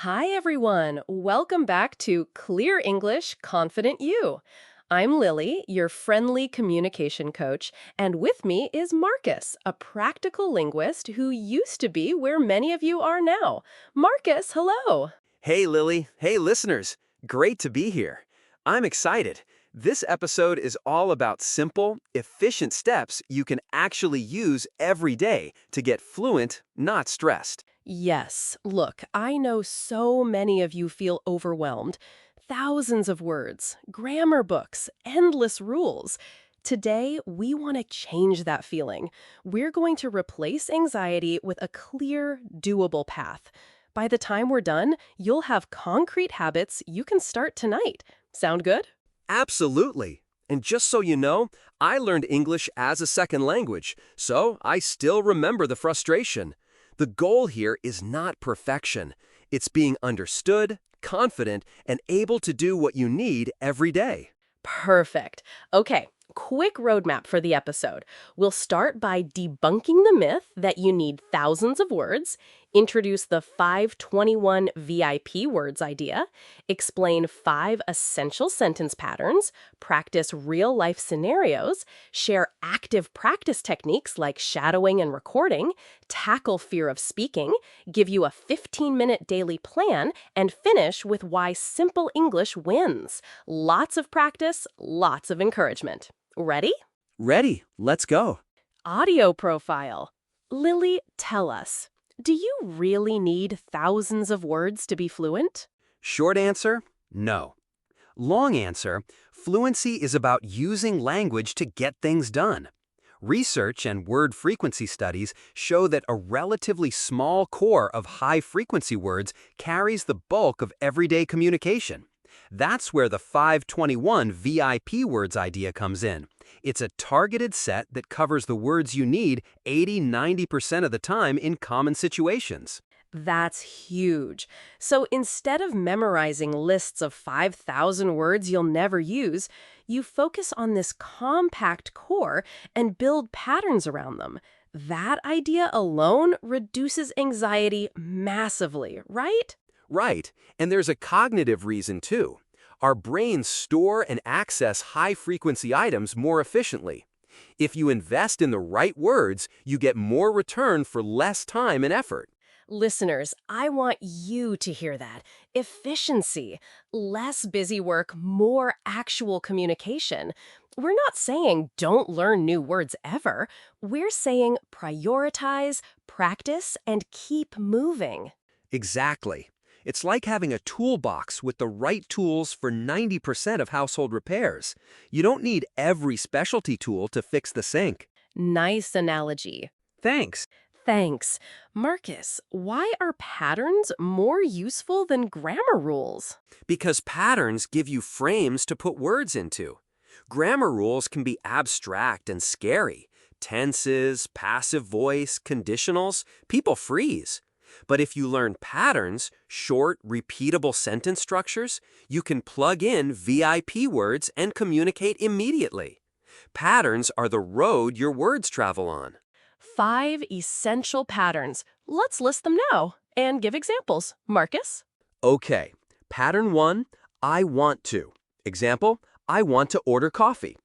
Hi, everyone. Welcome back to Clear English, Confident You. I'm Lily, your friendly communication coach, and with me is Marcus, a practical linguist who used to be where many of you are now. Marcus, hello. Hey, Lily. Hey, listeners. Great to be here. I'm excited. This episode is all about simple, efficient steps you can actually use every day to get fluent, not stressed. Yes, look, I know so many of you feel overwhelmed. Thousands of words, grammar books, endless rules. Today, we want to change that feeling. We're going to replace anxiety with a clear, doable path. By the time we're done, you'll have concrete habits you can start tonight. Sound good? Absolutely. And just so you know, I learned English as a second language, so I still remember the frustration. The goal here is not perfection. It's being understood, confident, and able to do what you need every day. Perfect. Okay, quick roadmap for the episode. We'll start by debunking the myth that you need thousands of words, introduce the 521 VIP words idea, explain 5 essential sentence patterns, practice real life scenarios, share active practice techniques like shadowing and recording, tackle fear of speaking, give you a 15-minute daily plan, and finish with why simple English wins. Lots of practice, lots of encouragement. Ready? Ready, let's go. Audio profile. Lily, tell us, do you really need thousands of words to be fluent? Short answer, no. Long answer, fluency is about using language to get things done. Research and word frequency studies show that a relatively small core of high-frequency words carries the bulk of everyday communication. That's where the 521 VIP words idea comes in. It's a targeted set that covers the words you need 80–90% of the time in common situations. That's huge. So instead of memorizing lists of 5,000 words you'll never use, you focus on this compact core and build patterns around them. That idea alone reduces anxiety massively, right? Right, and there's a cognitive reason too. Our brains store and access high-frequency items more efficiently. If you invest in the right words, you get more return for less time and effort. Listeners, I want you to hear that. Efficiency. Less busy work, more actual communication. We're not saying don't learn new words ever. We're saying prioritize, practice, and keep moving. Exactly. It's like having a toolbox with the right tools for 90% of household repairs. You don't need every specialty tool to fix the sink. Nice analogy. Thanks. Thanks. Marcus, why are patterns more useful than grammar rules? Because patterns give you frames to put words into. Grammar rules can be abstract and scary. Tenses, passive voice, conditionals, people freeze. But if you learn patterns, short, repeatable sentence structures, you can plug in VIP words and communicate immediately. Patterns are the road your words travel on. 5 essential patterns. Let's list them now and give examples. Marcus? Okay, pattern 1, I want to. Example, I want to order coffee.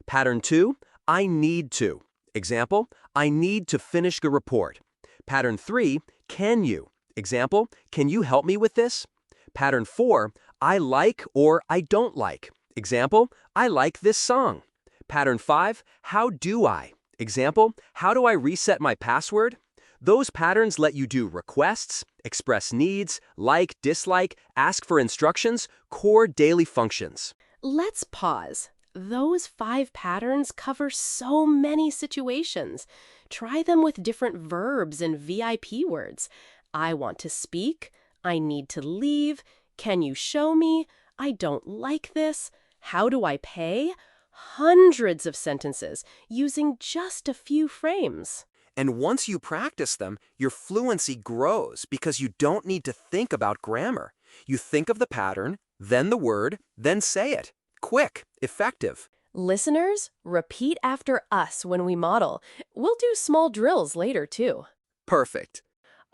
Pattern 2, I need to. Example, I need to finish the report. Pattern 3, can you? Example, can you help me with this? Pattern 4, I like or I don't like. Example, I like this song. Pattern 5, how do I? Example, how do I reset my password? Those patterns let you do requests, express needs, like, dislike, ask for instructions, core daily functions. Let's pause. Those 5 patterns cover so many situations. Try them with different verbs and VIP words. I want to speak. I need to leave. Can you show me? I don't like this. How do I pay? Hundreds of sentences using just a few frames. And once you practice them, your fluency grows because you don't need to think about grammar. You think of the pattern, then the word, then say it. Quick, effective. Listeners, repeat after us when we model. We'll do small drills later, too. Perfect.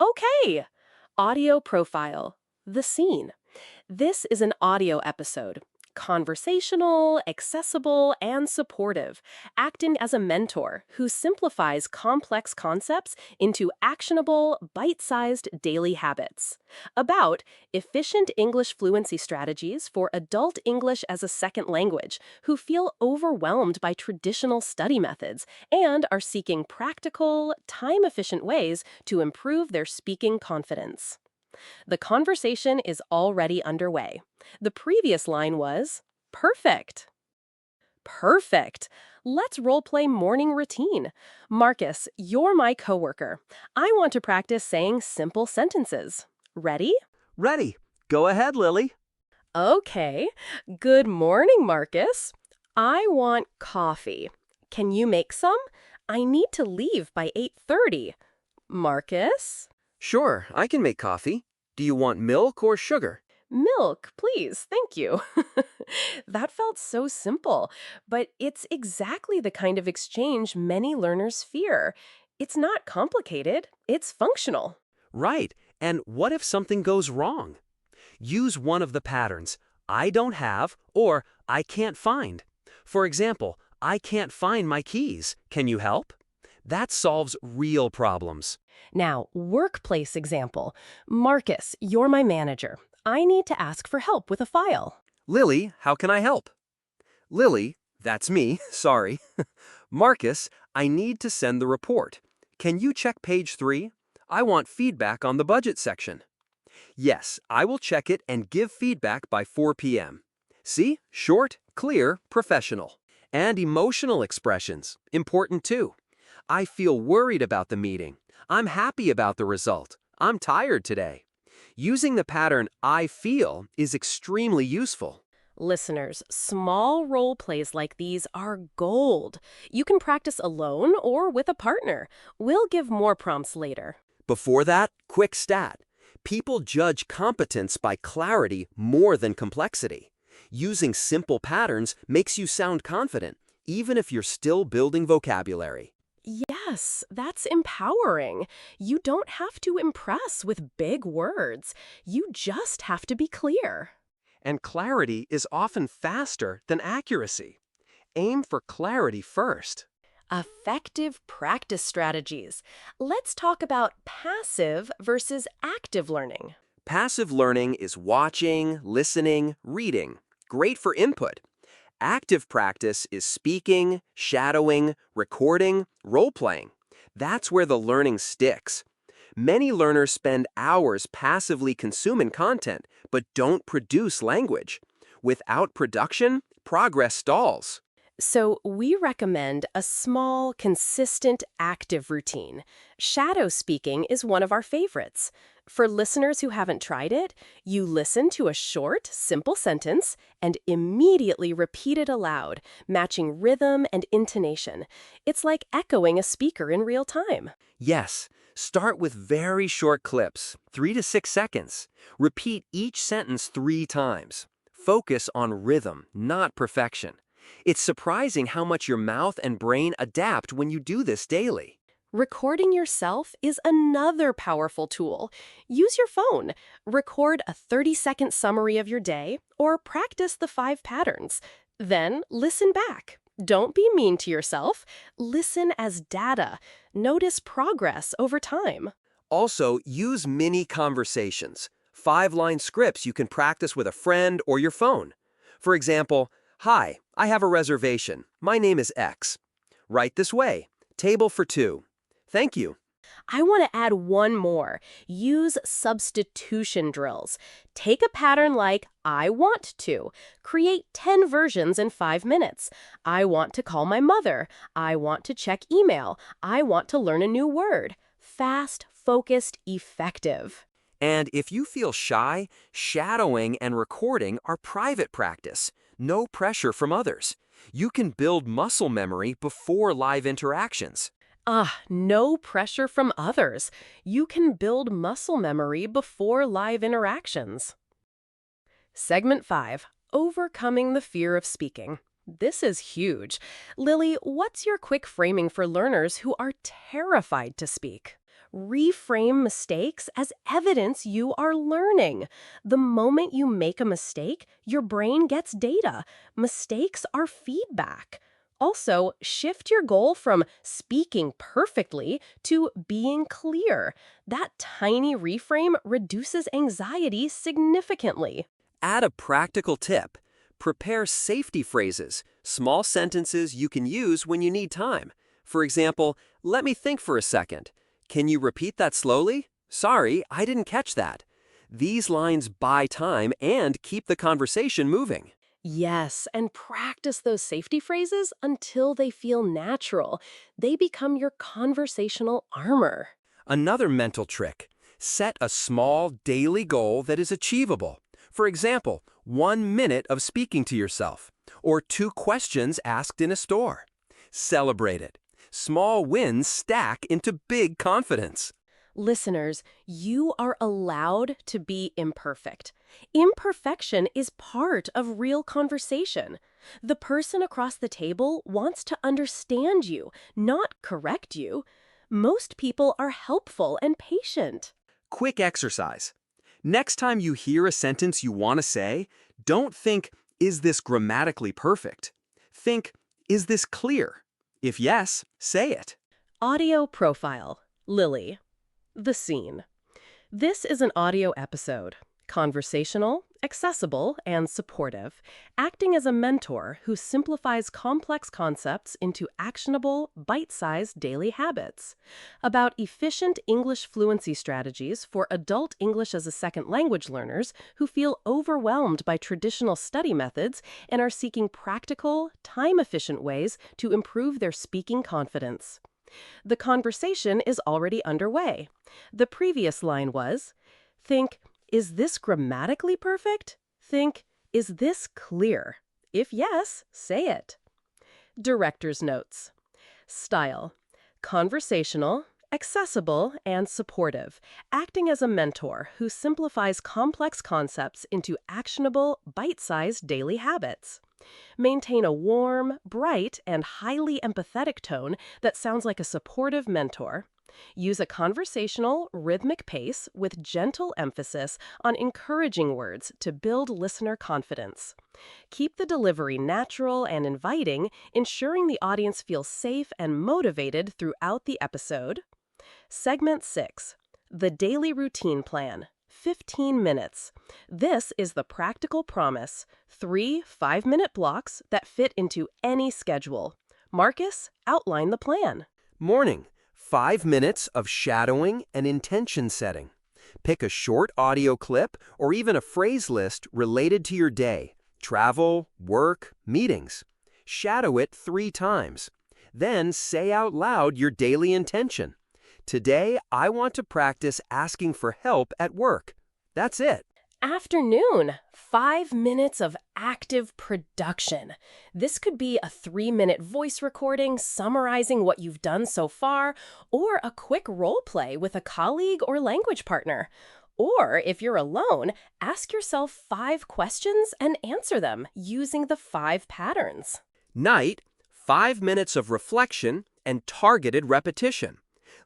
Okay. Audio profile. The scene. This is an audio episode. Conversational, accessible, and supportive, acting as a mentor who simplifies complex concepts into actionable, bite sized daily habits. About efficient English fluency strategies for adult English as a second language who feel overwhelmed by traditional study methods and are seeking practical, time efficient ways to improve their speaking confidence. The conversation is already underway. The previous line was, perfect. Perfect. Let's role-play morning routine. Marcus, you're my coworker. I want to practice saying simple sentences. Ready? Ready. Go ahead, Lily. Okay. Good morning, Marcus. I want coffee. Can you make some? I need to leave by 8:30. Marcus? Sure, I can make coffee. Do you want milk or sugar? Milk, please. Thank you. That felt so simple, but it's exactly the kind of exchange many learners fear. It's not complicated, it's functional. Right. And what if something goes wrong? Use one of the patterns, I don't have or I can't find. For example, I can't find my keys. Can you help? That solves real problems. Now, workplace example. Marcus, you're my manager. I need to ask for help with a file. Lily, how can I help? Lily, that's me, sorry. Marcus, I need to send the report. Can you check page 3? I want feedback on the budget section. Yes, I will check it and give feedback by 4 p.m. See? Short, clear, professional. And emotional expressions, important too. I feel worried about the meeting. I'm happy about the result. I'm tired today. Using the pattern I feel is extremely useful. Listeners, small role plays like these are gold. You can practice alone or with a partner. We'll give more prompts later. Before that, quick stat. People judge competence by clarity more than complexity. Using simple patterns makes you sound confident, even if you're still building vocabulary. Yes, that's empowering. You don't have to impress with big words. You just have to be clear. And clarity is often faster than accuracy. Aim for clarity first. Effective practice strategies. Let's talk about passive versus active learning. Passive learning is watching, listening, reading. Great for input. Active practice is speaking, shadowing, recording, role-playing. That's where the learning sticks. Many learners spend hours passively consuming content, but don't produce language. Without production, progress stalls. So, we recommend a small, consistent, active routine. Shadow speaking is one of our favorites. For listeners who haven't tried it, you listen to a short, simple sentence and immediately repeat it aloud, matching rhythm and intonation. It's like echoing a speaker in real time. Yes, start with very short clips, 3 to 6 seconds. Repeat each sentence 3 times. Focus on rhythm, not perfection. It's surprising how much your mouth and brain adapt when you do this daily. Recording yourself is another powerful tool. Use your phone. Record a 30-second summary of your day or practice the 5 patterns. Then listen back. Don't be mean to yourself. Listen as data. Notice progress over time. Also, use mini conversations. 5-line scripts you can practice with a friend or your phone. For example, hi, I have a reservation. My name is X. Right this way. Table for 2. Thank you. I want to add one more. Use substitution drills. Take a pattern like I want to. Create 10 versions in 5 minutes. I want to call my mother. I want to check email. I want to learn a new word. Fast, focused, effective. And if you feel shy, shadowing and recording are private practice. No pressure from others. You can build muscle memory before live interactions. No pressure from others. You can build muscle memory before live interactions. Segment 5. Overcoming the fear of speaking. This is huge. Lily, what's your quick framing for learners who are terrified to speak? Reframe mistakes as evidence you are learning. The moment you make a mistake, your brain gets data. Mistakes are feedback. Also, shift your goal from speaking perfectly to being clear. That tiny reframe reduces anxiety significantly. Add a practical tip. Prepare safety phrases, small sentences you can use when you need time. For example, let me think for a second. Can you repeat that slowly? Sorry, I didn't catch that. These lines buy time and keep the conversation moving. Yes, and practice those safety phrases until they feel natural. They become your conversational armor. Another mental trick. Set a small daily goal that is achievable. For example, 1 minute of speaking to yourself, or 2 questions asked in a store. Celebrate it. Small wins stack into big confidence. Listeners, you are allowed to be imperfect. Imperfection is part of real conversation. The person across the table wants to understand you, not correct you. Most people are helpful and patient. Quick exercise. Next time you hear a sentence you want to say, don't think, is this grammatically perfect? Think, is this clear? If yes, say it. Audio profile. Lily. The scene. This is an audio episode. Conversational, accessible, and supportive, acting as a mentor who simplifies complex concepts into actionable, bite-sized daily habits. About efficient English fluency strategies for adult English as a second language learners who feel overwhelmed by traditional study methods and are seeking practical, time-efficient ways to improve their speaking confidence. The conversation is already underway. The previous line was, think, is this grammatically perfect? Think, is this clear? If yes, say it. Director's notes. Style. Conversational, accessible, and supportive, acting as a mentor who simplifies complex concepts into actionable, bite-sized daily habits. Maintain a warm, bright, and highly empathetic tone that sounds like a supportive mentor. Use a conversational, rhythmic pace with gentle emphasis on encouraging words to build listener confidence. Keep the delivery natural and inviting, ensuring the audience feels safe and motivated throughout the episode. Segment 6. The Daily Routine Plan. 15 minutes. This is the practical promise. 3 5-minute blocks that fit into any schedule. Marcus, outline the plan. Morning. 5 minutes of shadowing and intention setting. Pick a short audio clip or even a phrase list related to your day, travel, work, meetings. Shadow it 3 times. Then say out loud your daily intention. Today, I want to practice asking for help at work. That's it. Afternoon. 5 minutes of active production. This could be a 3-minute voice recording summarizing what you've done so far, or a quick role play with a colleague or language partner. Or, if you're alone, ask yourself 5 questions and answer them using the 5 patterns. Night, 5 minutes of reflection and targeted repetition.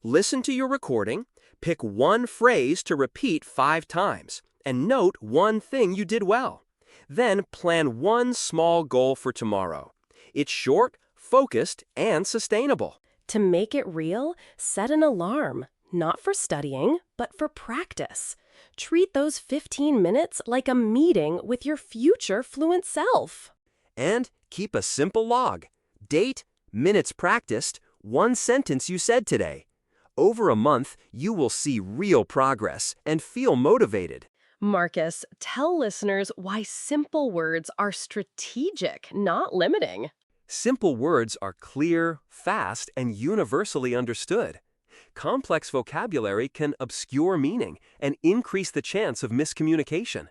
Listen to your recording, pick one phrase to repeat 5 times, and note one thing you did well. Then plan one small goal for tomorrow. It's short, focused, and sustainable. To make it real, set an alarm, not for studying, but for practice. Treat those 15 minutes like a meeting with your future fluent self. And keep a simple log. Date, minutes practiced, one sentence you said today. Over a month, you will see real progress and feel motivated. Marcus, tell listeners why simple words are strategic, not limiting. Simple words are clear, fast, and universally understood. Complex vocabulary can obscure meaning and increase the chance of miscommunication.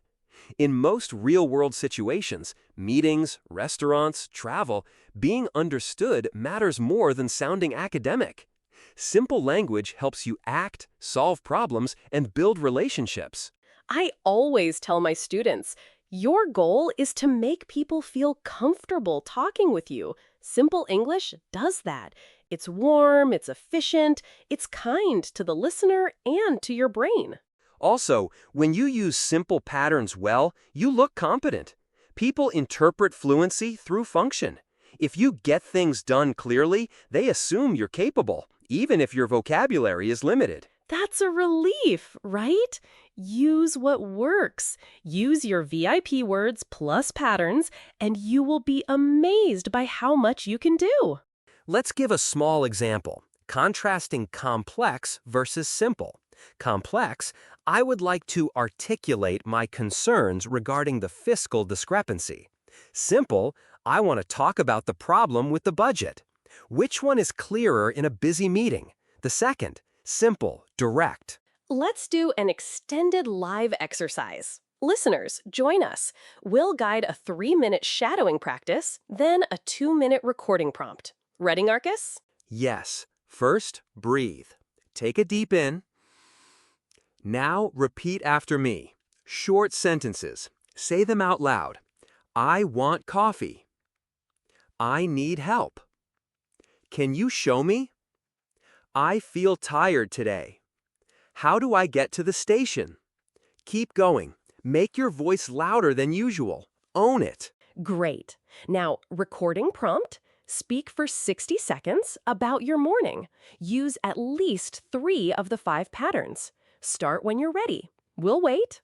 In most real-world situations, meetings, restaurants, travel, being understood matters more than sounding academic. Simple language helps you act, solve problems, and build relationships. I always tell my students, your goal is to make people feel comfortable talking with you. Simple English does that. It's warm, it's efficient, it's kind to the listener and to your brain. Also, when you use simple patterns well, you look competent. People interpret fluency through function. If you get things done clearly, they assume you're capable, even if your vocabulary is limited. That's a relief, right? Use what works. Use your VIP words plus patterns, and you will be amazed by how much you can do. Let's give a small example, contrasting complex versus simple. Complex, I would like to articulate my concerns regarding the fiscal discrepancy. Simple, I want to talk about the problem with the budget. Which one is clearer in a busy meeting? The second, simple, direct. Let's do an extended live exercise. Listeners, join us. We'll guide a 3-minute shadowing practice, then a 2-minute recording prompt. Ready, Marcus? Yes. First, breathe. Take a deep in. Now repeat after me. Short sentences. Say them out loud. I want coffee. I need help. Can you show me? I feel tired today. How do I get to the station? Keep going. Make your voice louder than usual. Own it. Great. Now, recording prompt. Speak for 60 seconds about your morning. Use at least 3 of the 5 patterns. Start when you're ready. We'll wait.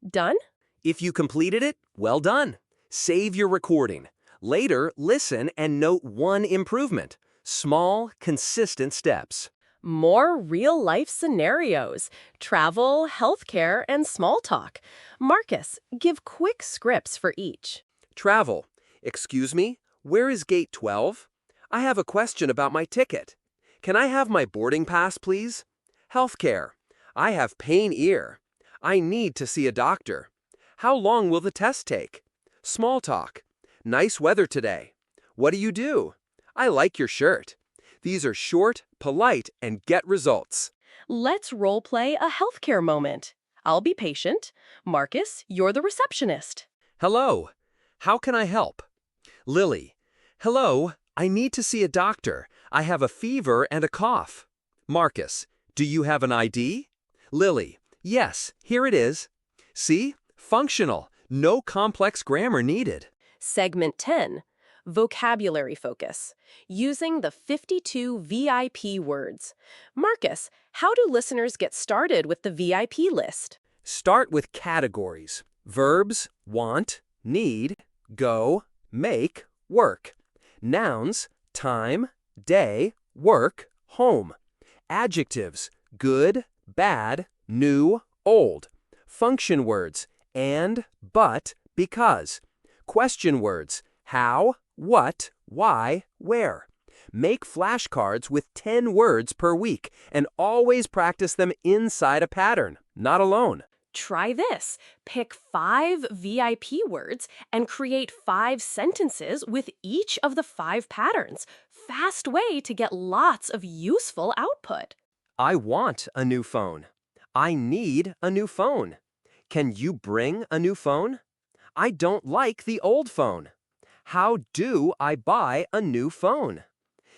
Done? If you completed it, well done. Save your recording. Later, listen and note one improvement. Small, consistent steps. More real-life scenarios. Travel, healthcare, and small talk. Marcus, give quick scripts for each. Travel. Excuse me, where is gate 12? I have a question about my ticket. Can I have my boarding pass, please? Healthcare. I have pain ear. I need to see a doctor. How long will the test take? Small talk. Nice weather today. What do you do? I like your shirt. These are short, polite, and get results. Let's role-play a healthcare moment. I'll be patient. Marcus, you're the receptionist. Hello. How can I help? Lily. Hello. I need to see a doctor. I have a fever and a cough. Marcus. Do you have an ID? Lily. Yes, here it is. See? Functional. No complex grammar needed. Segment 10. Vocabulary focus. Using the 52 VIP words. Marcus, how do listeners get started with the VIP list? Start with categories. Verbs, want, need, go, make, work. Nouns, time, day, work, home. Adjectives, good, bad, new, old. Function words, and, but, because. Question words, how, what, why, where. Make flashcards with 10 words per week and always practice them inside a pattern, not alone. Try this. Pick 5 VIP words and create 5 sentences with each of the 5 patterns. Fast way to get lots of useful output. I want a new phone. I need a new phone. Can you bring a new phone? I don't like the old phone. How do I buy a new phone?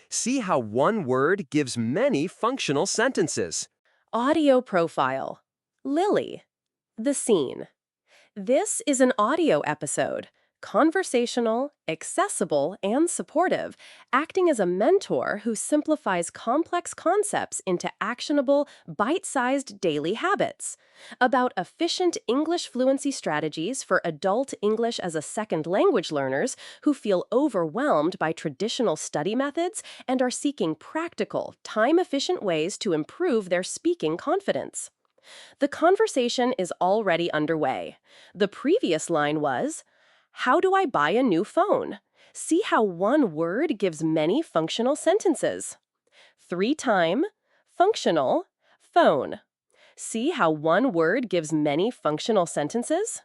See how one word gives many functional sentences. Audio profile. Lily. The scene. This is an audio episode. Conversational, accessible, and supportive, acting as a mentor who simplifies complex concepts into actionable, bite-sized daily habits. About efficient English fluency strategies for adult English as a second language learners who feel overwhelmed by traditional study methods and are seeking practical, time-efficient ways to improve their speaking confidence. The conversation is already underway. The previous line was, how do I buy a new phone? See how one word gives many functional sentences. 3-time, functional, phone. See how one word gives many functional sentences?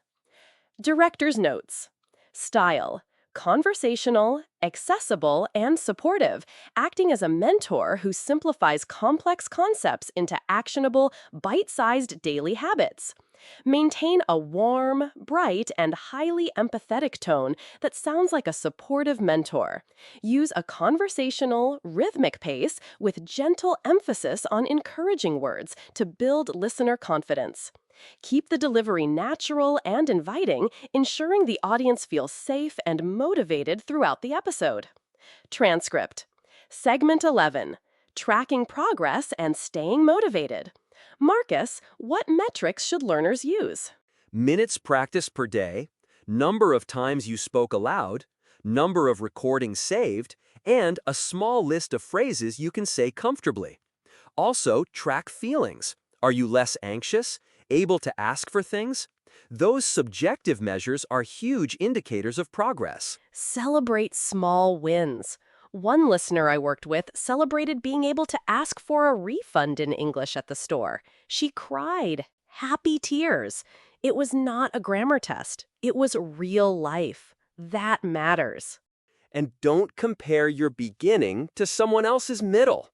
Director's notes. Style. Conversational, accessible, and supportive, acting as a mentor who simplifies complex concepts into actionable, bite-sized daily habits. Maintain a warm, bright, and highly empathetic tone that sounds like a supportive mentor. Use a conversational, rhythmic pace with gentle emphasis on encouraging words to build listener confidence. Keep the delivery natural and inviting, ensuring the audience feels safe and motivated throughout the episode. Transcript. Segment 11. Tracking progress and staying motivated. Marcus, what metrics should learners use? Minutes practiced per day, number of times you spoke aloud, number of recordings saved, and a small list of phrases you can say comfortably. Also, track feelings. Are you less anxious? Able to ask for things? Those subjective measures are huge indicators of progress. Celebrate small wins. One listener I worked with celebrated being able to ask for a refund in English at the store. She cried, happy tears. It was not a grammar test. It was real life. That matters. And don't compare your beginning to someone else's middle.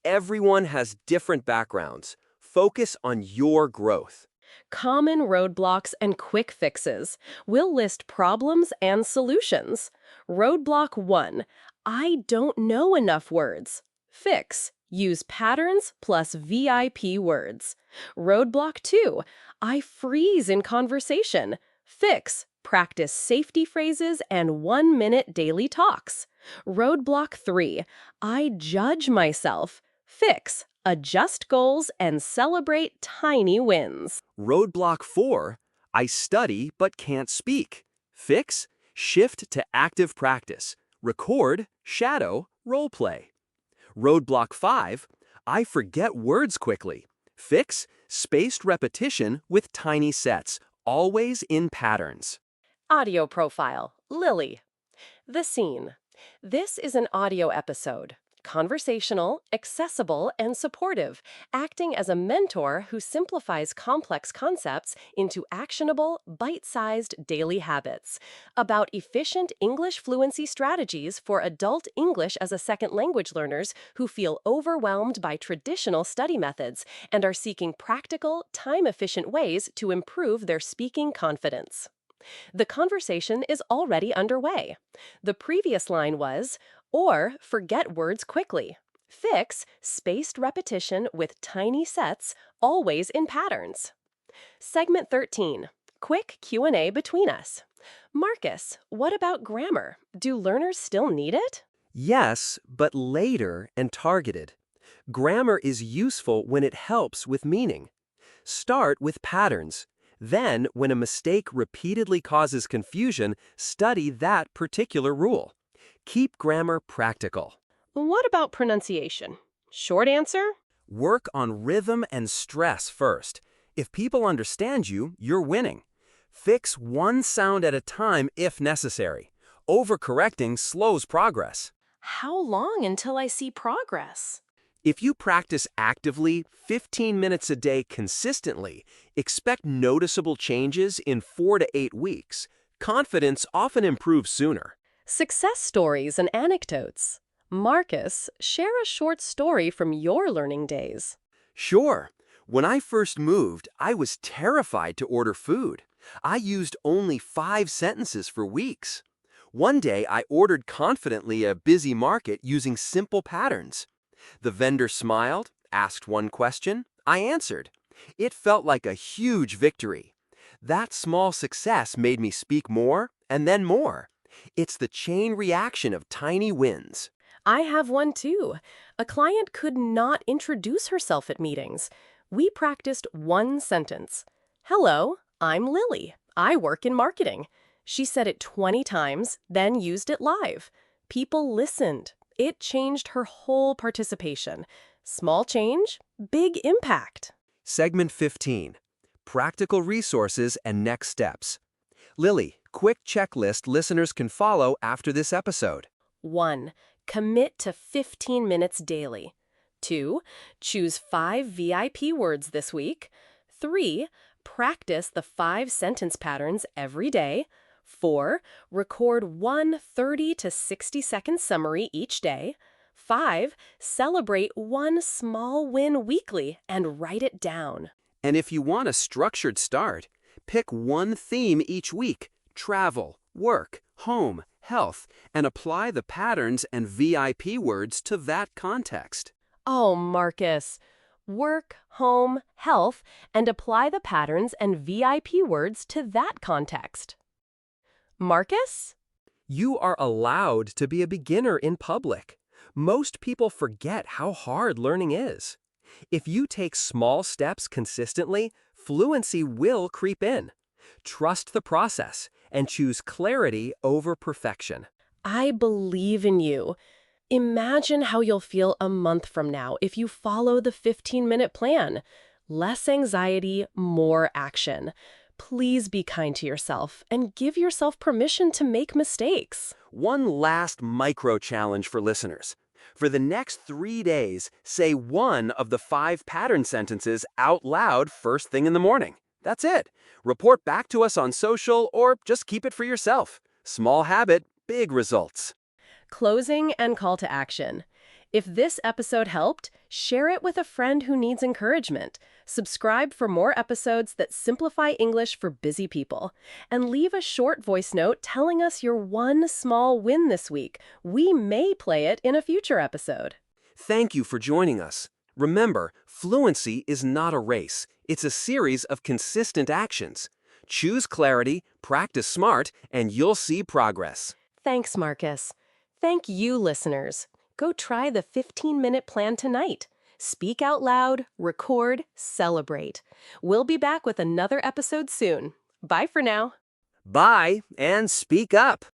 Everyone has different backgrounds. Focus on your growth. Common roadblocks and quick fixes. We'll list problems and solutions. Roadblock 1. I don't know enough words. Fix. Use patterns plus VIP words. Roadblock 2. I freeze in conversation. Fix. Practice safety phrases and 1-minute daily talks. Roadblock 3. I judge myself. Fix. Adjust goals and celebrate tiny wins. Roadblock 4. I study but can't speak. Fix. Shift to active practice. Record, shadow, role play. Roadblock 5. I forget words quickly. Fix. Spaced repetition with tiny sets, always in patterns. Audio profile. Lily. The scene. This is an audio episode. Conversational, accessible, and supportive, acting as a mentor who simplifies complex concepts into actionable, bite-sized daily habits. About efficient English fluency strategies for adult English as a second language learners who feel overwhelmed by traditional study methods and are seeking practical, time-efficient ways to improve their speaking confidence. The conversation is already underway. The previous line was, or forget words quickly. Fix spaced repetition with tiny sets, always in patterns. Segment 13. Quick Q&A between us. Marcus, what about grammar? Do learners still need it? Yes, but later and targeted. Grammar is useful when it helps with meaning. Start with patterns. Then, when a mistake repeatedly causes confusion, study that particular rule. Keep grammar practical. What about pronunciation? Short answer? Work on rhythm and stress first. If people understand you, you're winning. Fix one sound at a time if necessary. Overcorrecting slows progress. How long until I see progress? If you practice actively 15 minutes a day consistently, expect noticeable changes in 4 to 8 weeks. Confidence often improves sooner. Success stories and anecdotes. Marcus, share a short story from your learning days. Sure. When I first moved, I was terrified to order food. I used only 5 sentences for weeks. One day, I ordered confidently a busy market using simple patterns. The vendor smiled, asked one question. I answered. It felt like a huge victory. That small success made me speak more and then more. It's the chain reaction of tiny wins. I have one too. A client could not introduce herself at meetings. We practiced one sentence. Hello, I'm Lily. I work in marketing. She said it 20 times, then used it live. People listened. It changed her whole participation. Small change, big impact. Segment 15. Practical resources and next steps. Lily, quick checklist listeners can follow after this episode. 1. Commit to 15 minutes daily. 2. Choose 5 VIP words this week. 3. Practice the 5 sentence patterns every day. 4. Record one 30 to 60-second summary each day. 5. Celebrate one small win weekly and write it down. And if you want a structured start, pick one theme each week: travel, work, home, health, and apply the patterns and VIP words to that context. Oh, Marcus. Work, home, health, and apply the patterns and VIP words to that context. Marcus? You are allowed to be a beginner in public. Most people forget how hard learning is. If you take small steps consistently, fluency will creep in. Trust the process and choose clarity over perfection. I believe in you. Imagine how you'll feel a month from now if you follow the 15-minute plan. Less anxiety, more action. Please be kind to yourself and give yourself permission to make mistakes. One last micro challenge for listeners. For the next 3 days, say one of the 5 pattern sentences out loud first thing in the morning. That's it. Report back to us on social or just keep it for yourself. Small habit, big results. Closing and call to action. If this episode helped, share it with a friend who needs encouragement. Subscribe for more episodes that simplify English for busy people. And leave a short voice note telling us your one small win this week. We may play it in a future episode. Thank you for joining us. Remember, fluency is not a race. It's a series of consistent actions. Choose clarity, practice smart, and you'll see progress. Thanks, Marcus. Thank you, listeners. Go try the 15-minute plan tonight. Speak out loud, record, celebrate. We'll be back with another episode soon. Bye for now. Bye, and speak up.